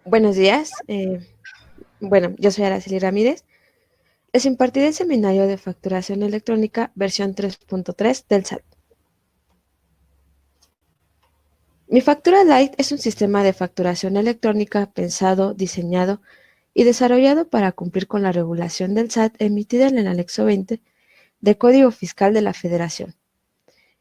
Buenos días. Yo soy Araceli Ramírez. Les impartiré el seminario de facturación electrónica versión 3.3 del SAT. Mi Factura Lite es un sistema de facturación electrónica pensado, diseñado y desarrollado para cumplir con la regulación del SAT emitida en el anexo 20 del Código Fiscal de la Federación.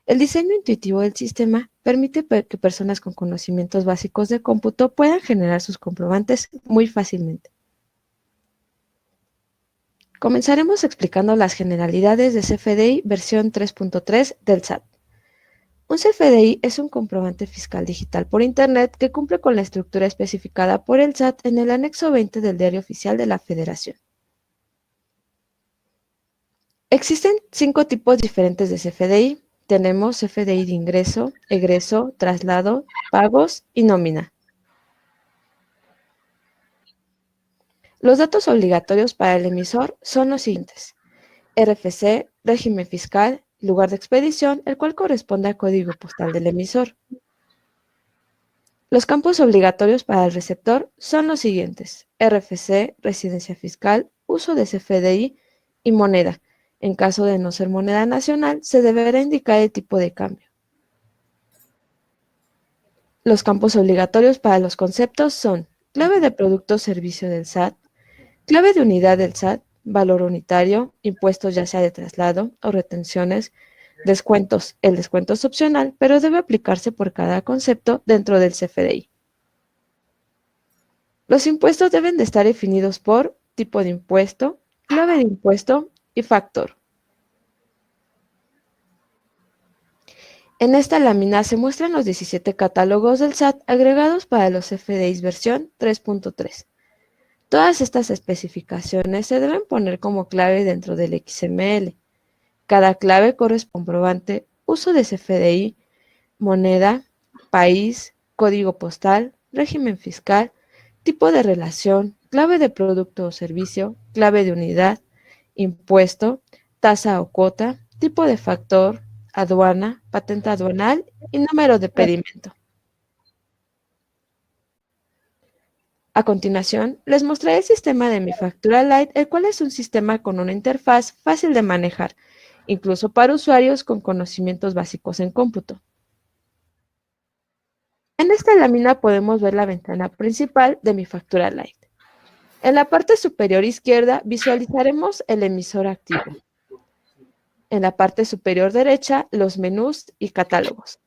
El diseño intuitivo del sistema permite que personas con conocimientos básicos de cómputo puedan generar sus comprobantes muy fácilmente. Comenzaremos explicando las generalidades de CFDI versión 3.3 del SAT. Un CFDI es un comprobante fiscal digital por Internet que cumple con la estructura especificada por el SAT en el anexo 20 del Diario Oficial de la Federación. Existen 5 tipos diferentes de CFDI. Tenemos CFDI de ingreso, egreso, traslado, pagos y nómina. Los datos obligatorios para el emisor son los siguientes: RFC, régimen fiscal, lugar de expedición, el cual corresponde al código postal del emisor. Los campos obligatorios para el receptor son los siguientes: RFC, residencia fiscal, uso de CFDI y moneda. En caso de no ser moneda nacional, se deberá indicar el tipo de cambio. Los campos obligatorios para los conceptos son clave de producto o servicio del SAT, clave de unidad del SAT, valor unitario, impuestos ya sea de traslado o retenciones, descuentos. El descuento es opcional, pero debe aplicarse por cada concepto dentro del CFDI. Los impuestos deben de estar definidos por tipo de impuesto, clave de impuesto y factor. En esta lámina se muestran los 17 catálogos del SAT agregados para los CFDIs versión 3.3. Todas estas especificaciones se deben poner como clave dentro del XML. Cada clave corresponde a un comprobante, uso de CFDI, moneda, país, código postal, régimen fiscal, tipo de relación, clave de producto o servicio, clave de unidad, impuesto, tasa o cuota, tipo de factor, aduana, patente aduanal y número de pedimento. A continuación, les mostraré el sistema de Mi Factura Lite, el cual es un sistema con una interfaz fácil de manejar, incluso para usuarios con conocimientos básicos en cómputo. En esta lámina podemos ver la ventana principal de Mi Factura Lite. En la parte superior izquierda visualizaremos el emisor activo. En la parte superior derecha, los menús y catálogos.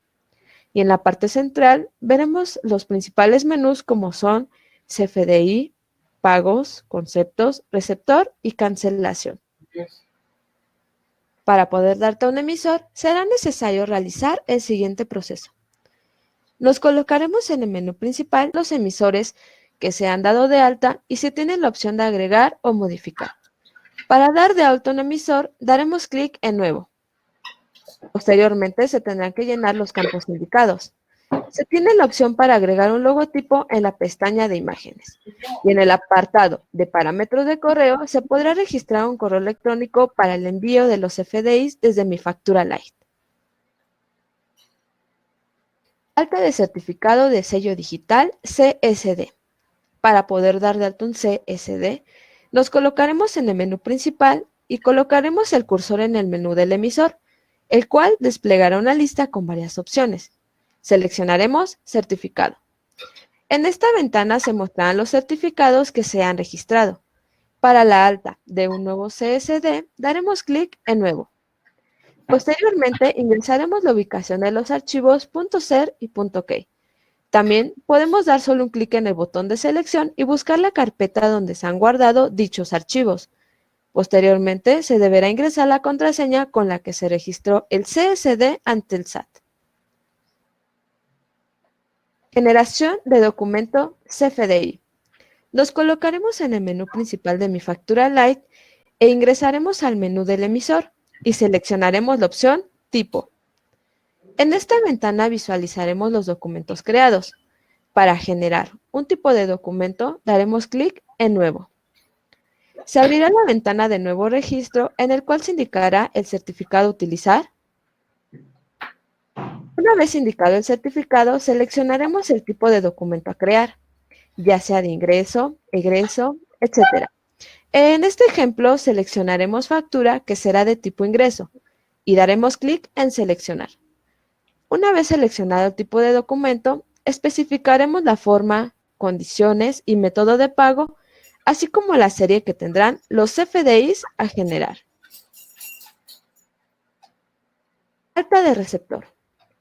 Y en la parte central veremos los principales menús como son CFDI, pagos, conceptos, receptor y cancelación. Para poder darte a un emisor, será necesario realizar el siguiente proceso. Nos colocaremos en el menú principal los emisores que se han dado de alta y se tiene la opción de agregar o modificar. Para dar de alta un emisor, daremos clic en Nuevo. Posteriormente se tendrán que llenar los campos indicados. Se tiene la opción para agregar un logotipo en la pestaña de imágenes. Y en el apartado de parámetros de correo se podrá registrar un correo electrónico para el envío de los FDIs desde Mi Factura Lite. Alta de certificado de sello digital CSD. Para poder dar de alta un CSD, nos colocaremos en el menú principal y colocaremos el cursor en el menú del emisor, el cual desplegará una lista con varias opciones. Seleccionaremos Certificado. En esta ventana se mostrarán los certificados que se han registrado. Para la alta de un nuevo CSD, daremos clic en Nuevo. Posteriormente, ingresaremos la ubicación de los archivos .ser y .key. También podemos dar solo un clic en el botón de selección y buscar la carpeta donde se han guardado dichos archivos. Posteriormente, se deberá ingresar la contraseña con la que se registró el CSD ante el SAT. Generación de documento CFDI. Nos colocaremos en el menú principal de Mi Factura Lite e ingresaremos al menú del emisor y seleccionaremos la opción Tipo. En esta ventana visualizaremos los documentos creados. Para generar un tipo de documento, daremos clic en Nuevo. Se abrirá la ventana de Nuevo Registro, en el cual se indicará el certificado a utilizar. Una vez indicado el certificado, seleccionaremos el tipo de documento a crear. ya sea de ingreso, egreso, etc. En este ejemplo seleccionaremos factura que será de tipo ingreso y daremos clic en seleccionar. Una vez seleccionado el tipo de documento, especificaremos la forma, condiciones y método de pago, así como la serie que tendrán los CFDIs a generar. Alta de receptor.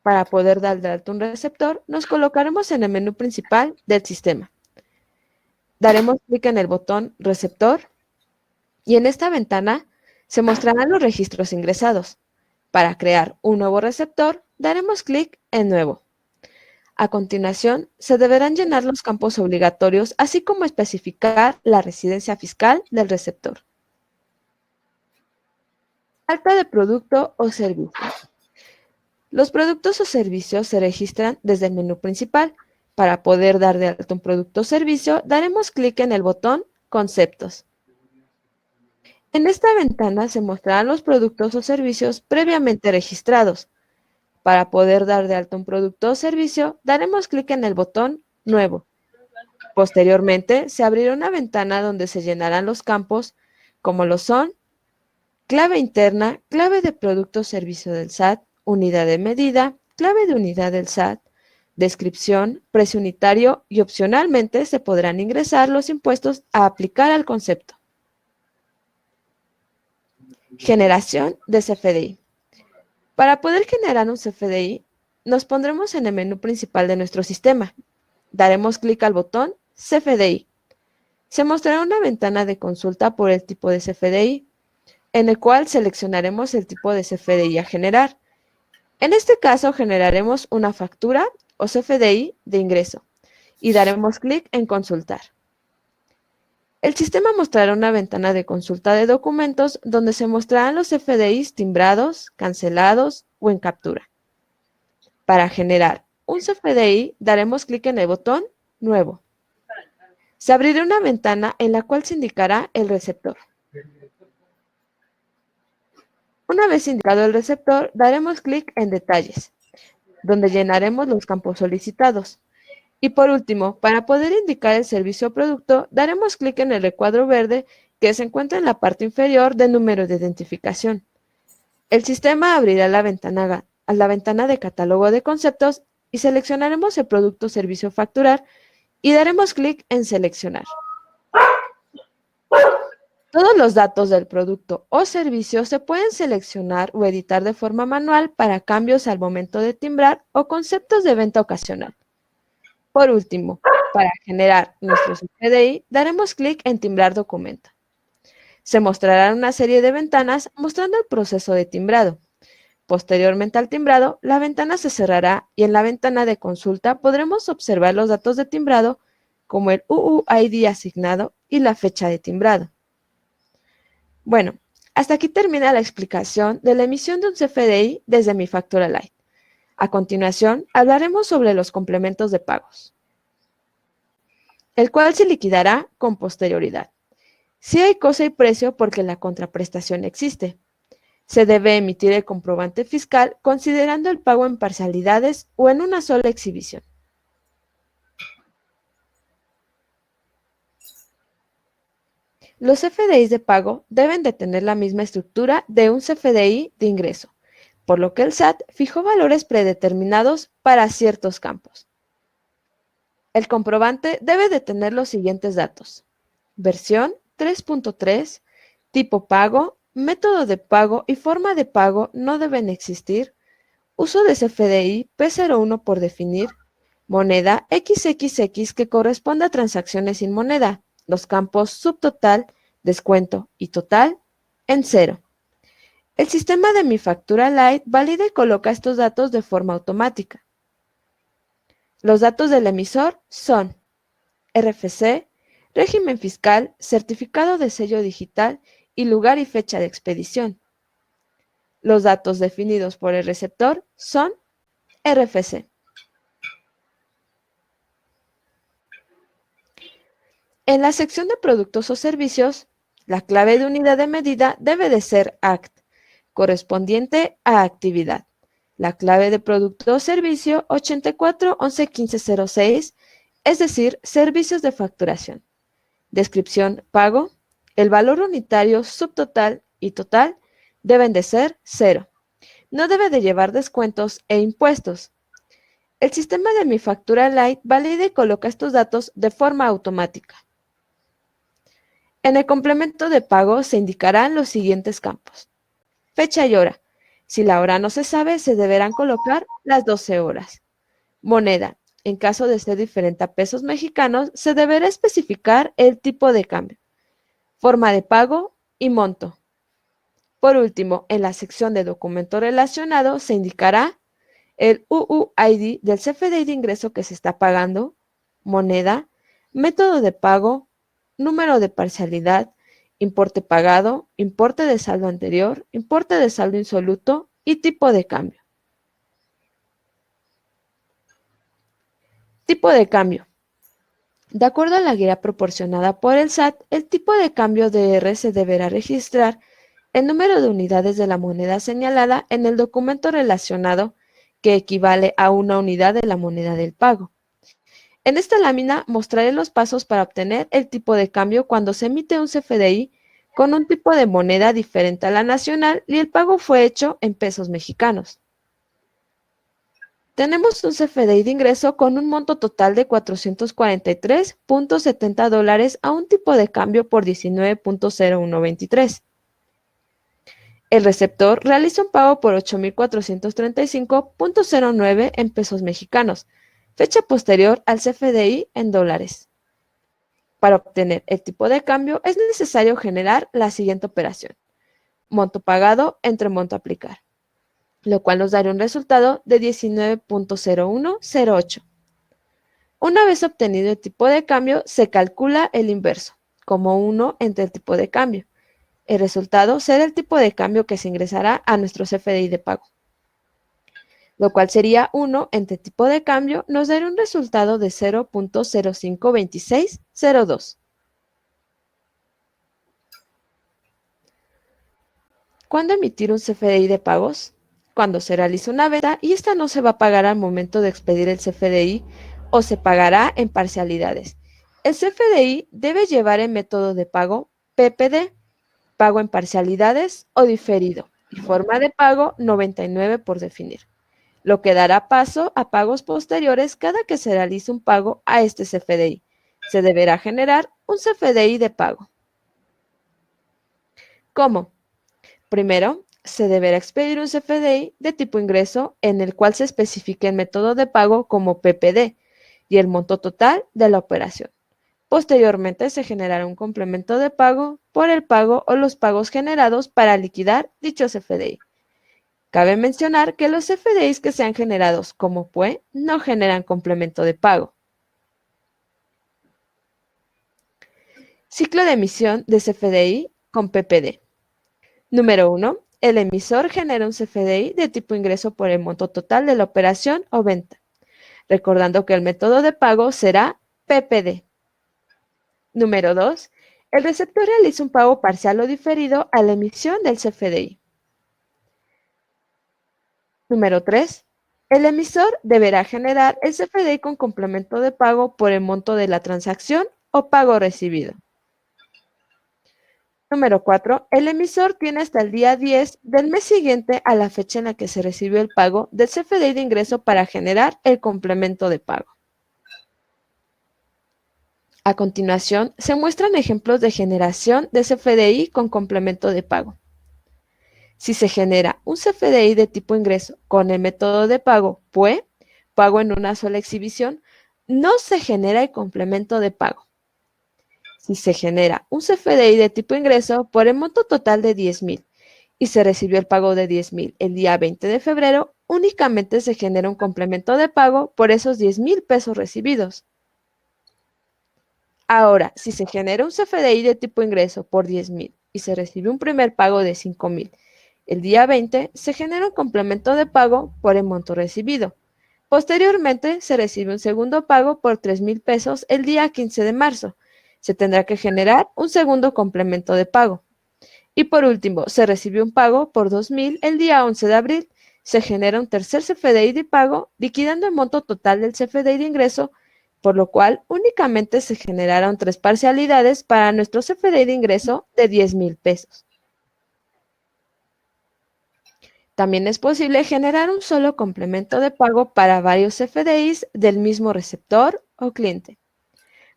Para poder dar de alta un receptor, nos colocaremos en el menú principal del sistema. Daremos clic en el botón Receptor y en esta ventana se mostrarán los registros ingresados. Para crear un nuevo receptor, daremos clic en Nuevo. A continuación, se deberán llenar los campos obligatorios, así como especificar la residencia fiscal del receptor. Alta de producto o servicio. Los productos o servicios se registran desde el menú principal. Para poder dar de alta un producto o servicio, daremos clic en el botón Conceptos. En esta ventana se mostrarán los productos o servicios previamente registrados. Para poder dar de alta un producto o servicio, daremos clic en el botón Nuevo. Posteriormente, se abrirá una ventana donde se llenarán los campos, como lo son clave interna, clave de producto o servicio del SAT, unidad de medida, clave de unidad del SAT, descripción, precio unitario y opcionalmente se podrán ingresar los impuestos a aplicar al concepto. Generación de CFDI. Para poder generar un CFDI, nos pondremos en el menú principal de nuestro sistema. Daremos clic al botón CFDI. Se mostrará una ventana de consulta por el tipo de CFDI, en el cual seleccionaremos el tipo de CFDI a generar. En este caso, generaremos una factura o CFDI de ingreso y daremos clic en Consultar. El sistema mostrará una ventana de consulta de documentos donde se mostrarán los CFDIs timbrados, cancelados o en captura. Para generar un CFDI, daremos clic en el botón Nuevo. Se abrirá una ventana en la cual se indicará el receptor. Una vez indicado el receptor, daremos clic en Detalles, donde llenaremos los campos solicitados. Y por último, para poder indicar el servicio o producto, daremos clic en el recuadro verde que se encuentra en la parte inferior del número de identificación. El sistema abrirá la ventana de catálogo de conceptos y seleccionaremos el producto o servicio a facturar y daremos clic en Seleccionar. Todos los datos del producto o servicio se pueden seleccionar o editar de forma manual para cambios al momento de timbrar o conceptos de venta ocasional. Por último, para generar nuestro CFDI, daremos clic en Timbrar documento. Se mostrarán una serie de ventanas mostrando el proceso de timbrado. Posteriormente al timbrado, la ventana se cerrará y en la ventana de consulta podremos observar los datos de timbrado como el UUID asignado y la fecha de timbrado. Bueno, hasta aquí termina la explicación de la emisión de un CFDI desde Mi Factura Light. A continuación, hablaremos sobre los complementos de pagos, el cual se liquidará con posterioridad. Si hay cosa y precio porque la contraprestación existe. Se debe emitir el comprobante fiscal considerando el pago en parcialidades o en una sola exhibición. Los CFDIs de pago deben de tener la misma estructura de un CFDI de ingreso, por lo que el SAT fijó valores predeterminados para ciertos campos. El comprobante debe de tener los siguientes datos: versión 3.3, tipo pago, método de pago y forma de pago no deben existir, uso de CFDI P01 por definir, moneda XXX que corresponde a transacciones sin moneda, los campos subtotal, descuento y total en 0. El sistema de Mi Factura Light valida y coloca estos datos de forma automática. Los datos del emisor son RFC, régimen fiscal, certificado de sello digital y lugar y fecha de expedición. Los datos definidos por el receptor son RFC. En la sección de productos o servicios, la clave de unidad de medida debe de ser ACT, correspondiente a actividad. La clave de producto o servicio 84 11 15 06 es decir, servicios de facturación. Descripción, pago. El valor unitario, subtotal y total deben de ser 0. No debe de llevar descuentos e impuestos. El sistema de Mi Factura Lite valida y coloca estos datos de forma automática. En el complemento de pago se indicarán los siguientes campos. Fecha y hora. Si la hora no se sabe, se deberán colocar las 12 horas. Moneda. En caso de ser diferente a pesos mexicanos, se deberá especificar el tipo de cambio, forma de pago y monto. Por último, en la sección de documento relacionado se indicará el UUID del CFDI de ingreso que se está pagando, moneda, método de pago, número de parcialidad, importe pagado, importe de saldo anterior, importe de saldo insoluto y tipo de cambio. Tipo de cambio. De acuerdo a la guía proporcionada por el SAT, el tipo de cambio DR se deberá registrar el número de unidades de la moneda señalada en el documento relacionado que equivale a una unidad de la moneda del pago. En esta lámina mostraré los pasos para obtener el tipo de cambio cuando se emite un CFDI con un tipo de moneda diferente a la nacional y el pago fue hecho en pesos mexicanos. Tenemos un CFDI de ingreso con un monto total de $443.70 a un tipo de cambio por 19.0123. El receptor realiza un pago por 8.435.09 en pesos mexicanos, fecha posterior al CFDI en dólares. Para obtener el tipo de cambio es necesario generar la siguiente operación. Monto pagado entre monto a aplicar, lo cual nos dará un resultado de 19.0108. Una vez obtenido el tipo de cambio, se calcula el inverso, como 1 entre el tipo de cambio. El resultado será el tipo de cambio que se ingresará a nuestro CFDI de pago, lo cual sería 1 entre tipo de cambio, nos dará un resultado de 0.052602. ¿Cuándo emitir un CFDI de pagos? Cuando se realiza una venta y esta no se va a pagar al momento de expedir el CFDI o se pagará en parcialidades. El CFDI debe llevar el método de pago PPD, pago en parcialidades o diferido, y forma de pago 99 por definir, lo que dará paso a pagos posteriores cada que se realice un pago a este CFDI. Se deberá generar un CFDI de pago. ¿Cómo? Primero, se deberá expedir un CFDI de tipo ingreso en el cual se especifique el método de pago como PPD y el monto total de la operación. Posteriormente, se generará un complemento de pago por el pago o los pagos generados para liquidar dicho CFDI. Cabe mencionar que los CFDIs que sean generados como PUE no generan complemento de pago. Ciclo de emisión de CFDI con PPD. Número 1. El emisor genera un CFDI de tipo ingreso por el monto total de la operación o venta, recordando que el método de pago será PPD. Número 2. El receptor realiza un pago parcial o diferido a la emisión del CFDI. Número 3. El emisor deberá generar el CFDI con complemento de pago por el monto de la transacción o pago recibido. Número 4. El emisor tiene hasta el día 10 del mes siguiente a la fecha en la que se recibió el pago del CFDI de ingreso para generar el complemento de pago. A continuación, se muestran ejemplos de generación de CFDI con complemento de pago. Si se genera un CFDI de tipo ingreso con el método de pago PUE, pago en una sola exhibición, no se genera el complemento de pago. Si se genera un CFDI de tipo ingreso por el monto total de 10,000 y se recibió el pago de 10,000 el día 20 de febrero, únicamente se genera un complemento de pago por esos 10,000 pesos recibidos. Ahora, si se genera un CFDI de tipo ingreso por 10,000 y se recibe un primer pago de 5,000, el día 20 se genera un complemento de pago por el monto recibido. Posteriormente, se recibe un segundo pago por 3,000 pesos el día 15 de marzo. Se tendrá que generar un segundo complemento de pago. Y por último, se recibió un pago por 2,000 el día 11 de abril. Se genera un tercer CFDI de pago, liquidando el monto total del CFDI de ingreso por lo cual únicamente se generaron 3 parcialidades para nuestro CFDI de ingreso de 10,000 pesos. También es posible generar un solo complemento de pago para varios CFDIs del mismo receptor o cliente.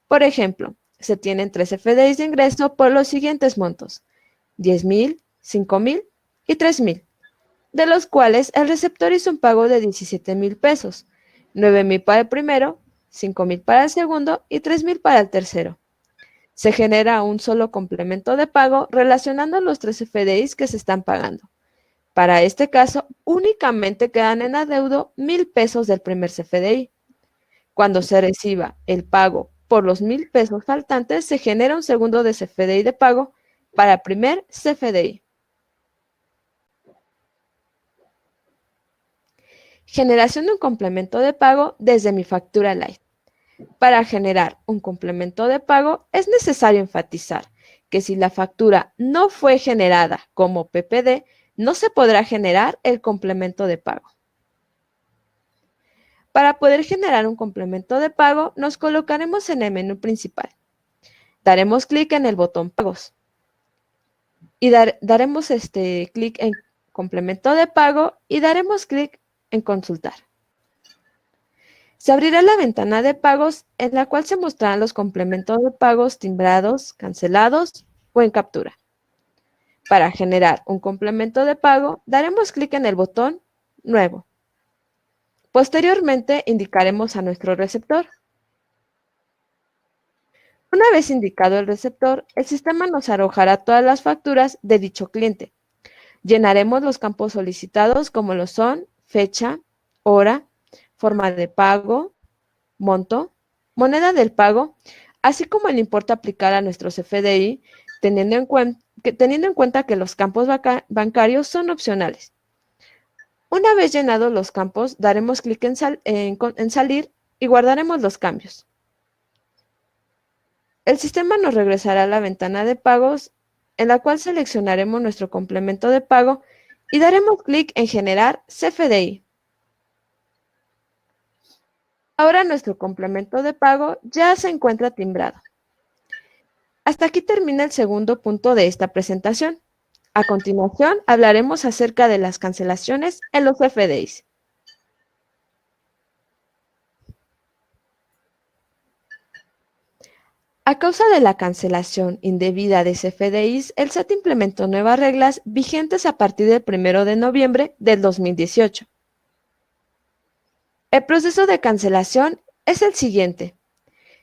Por ejemplo, se tienen 3 CFDIs de ingreso por los siguientes montos: 10,000, 5,000 y 3,000, de los cuales el receptor hizo un pago de 17,000 pesos, 9,000 para el primero, 5,000 para el segundo y 3,000 para el tercero. Se genera un solo complemento de pago relacionando los 3 CFDIs que se están pagando. Para este caso, únicamente quedan en adeudo 1,000 pesos del primer CFDI. Cuando se reciba el pago por los 1,000 pesos faltantes, se genera un segundo de CFDI de pago para el primer CFDI. Generación de un complemento de pago desde mi factura Light. Para generar un complemento de pago es necesario enfatizar que si la factura no fue generada como PPD, no se podrá generar el complemento de pago. Para poder generar un complemento de pago, nos colocaremos en el menú principal. Daremos clic en el botón Pagos y daremos clic en Complemento de pago y daremos clic en Consultar. Se abrirá la ventana de pagos en la cual se mostrarán los complementos de pagos timbrados, cancelados o en captura. Para generar un complemento de pago, daremos clic en el botón Nuevo. Posteriormente, indicaremos a nuestro receptor. Una vez indicado el receptor, el sistema nos arrojará todas las facturas de dicho cliente. Llenaremos los campos solicitados como lo son fecha, hora, forma de pago, monto, moneda del pago, así como el importe a aplicar a nuestro CFDI, teniendo en cuenta que los campos bancarios son opcionales. Una vez llenados los campos, daremos clic en salir y guardaremos los cambios. El sistema nos regresará a la ventana de pagos, en la cual seleccionaremos nuestro complemento de pago y daremos clic en Generar CFDI. Ahora nuestro complemento de pago ya se encuentra timbrado. Hasta aquí termina el segundo punto de esta presentación. A continuación, hablaremos acerca de las cancelaciones en los CFDIs. A causa de la cancelación indebida de CFDIs, el SAT implementó nuevas reglas vigentes a partir del 1 de noviembre del 2018. El proceso de cancelación es el siguiente.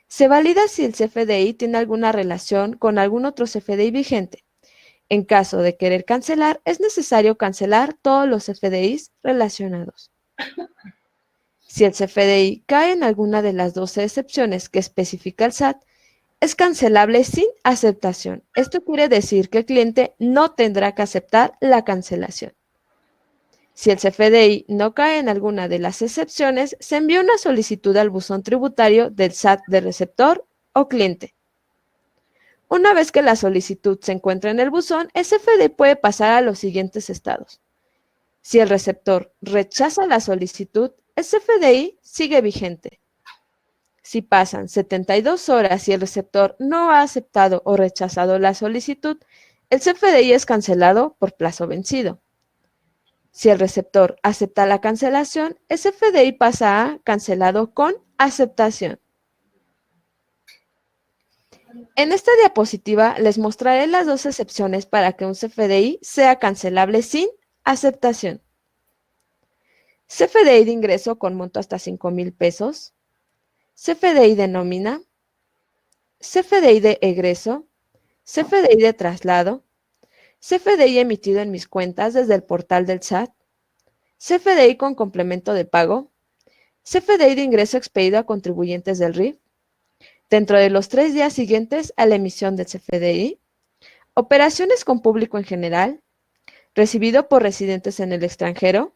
Se valida si el CFDI tiene alguna relación con algún otro CFDI vigente. En caso de querer cancelar, es necesario cancelar todos los CFDIs relacionados. Si el CFDI cae en alguna de las 12 excepciones que especifica el SAT, es cancelable sin aceptación. Esto quiere decir que el cliente no tendrá que aceptar la cancelación. Si el CFDI no cae en alguna de las excepciones, se envía una solicitud al buzón tributario del SAT de receptor o cliente. Una vez que la solicitud se encuentra en el buzón, el CFDI puede pasar a los siguientes estados. Si el receptor rechaza la solicitud, el CFDI sigue vigente. Si pasan 72 horas y el receptor no ha aceptado o rechazado la solicitud, el CFDI es cancelado por plazo vencido. Si el receptor acepta la cancelación, el CFDI pasa a cancelado con aceptación. En esta diapositiva les mostraré las 2 excepciones para que un CFDI sea cancelable sin aceptación. CFDI de ingreso con monto hasta 5,000 pesos, CFDI de nómina, CFDI de egreso, CFDI de traslado, CFDI emitido en mis cuentas desde el portal del SAT, CFDI con complemento de pago, CFDI de ingreso expedido a contribuyentes del RIF, dentro de los 3 días siguientes a la emisión del CFDI, operaciones con público en general, recibido por residentes en el extranjero,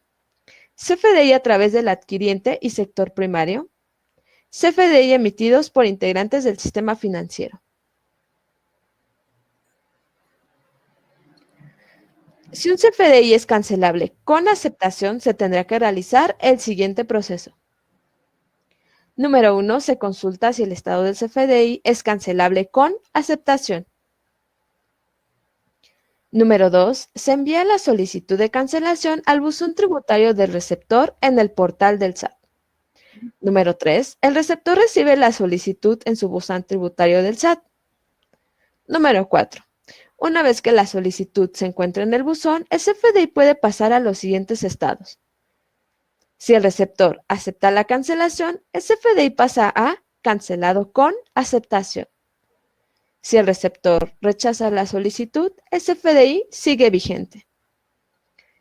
CFDI a través del adquiriente y sector primario, CFDI emitidos por integrantes del sistema financiero. Si un CFDI es cancelable con aceptación, se tendrá que realizar el siguiente proceso. Número 1. Se consulta si el estado del CFDI es cancelable con aceptación. Número 2. Se envía la solicitud de cancelación al buzón tributario del receptor en el portal del SAT. Número 3. El receptor recibe la solicitud en su buzón tributario del SAT. Número 4. Una vez que la solicitud se encuentra en el buzón, el CFDI puede pasar a los siguientes estados. Si el receptor acepta la cancelación, el CFDI pasa a cancelado con aceptación. Si el receptor rechaza la solicitud, el CFDI sigue vigente.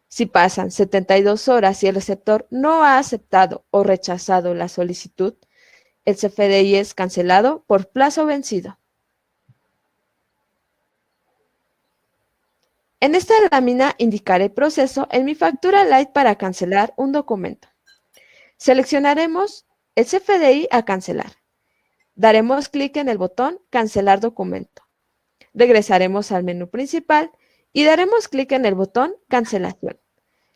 Si pasan 72 horas y el receptor no ha aceptado o rechazado la solicitud, el CFDI es cancelado por plazo vencido. En esta lámina indicaré el proceso en mi factura Light para cancelar un documento. Seleccionaremos el CFDI a cancelar. Daremos clic en el botón Cancelar documento. Regresaremos al menú principal y daremos clic en el botón Cancelación.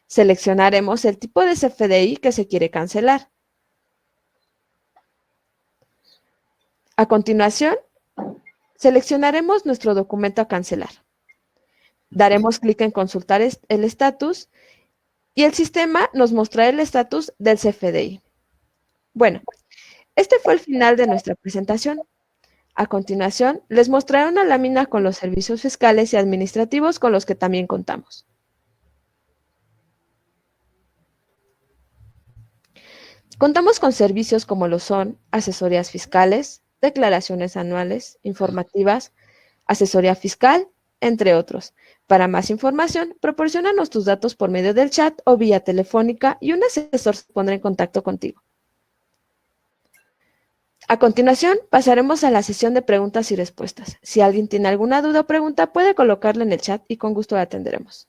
Seleccionaremos el tipo de CFDI que se quiere cancelar. A continuación, seleccionaremos nuestro documento a cancelar. Daremos clic en Consultar el estatus y el sistema nos mostrará el estatus del CFDI. Bueno, este fue el final de nuestra presentación. A continuación, les mostraré una lámina con los servicios fiscales y administrativos con los que también contamos. Contamos con servicios como lo son asesorías fiscales, declaraciones anuales, informativas, asesoría fiscal, entre otros. Para más información, proporciónanos tus datos por medio del chat o vía telefónica y un asesor se pondrá en contacto contigo. A continuación, pasaremos a la sesión de preguntas y respuestas. Si alguien tiene alguna duda o pregunta, puede colocarla en el chat y con gusto la atenderemos.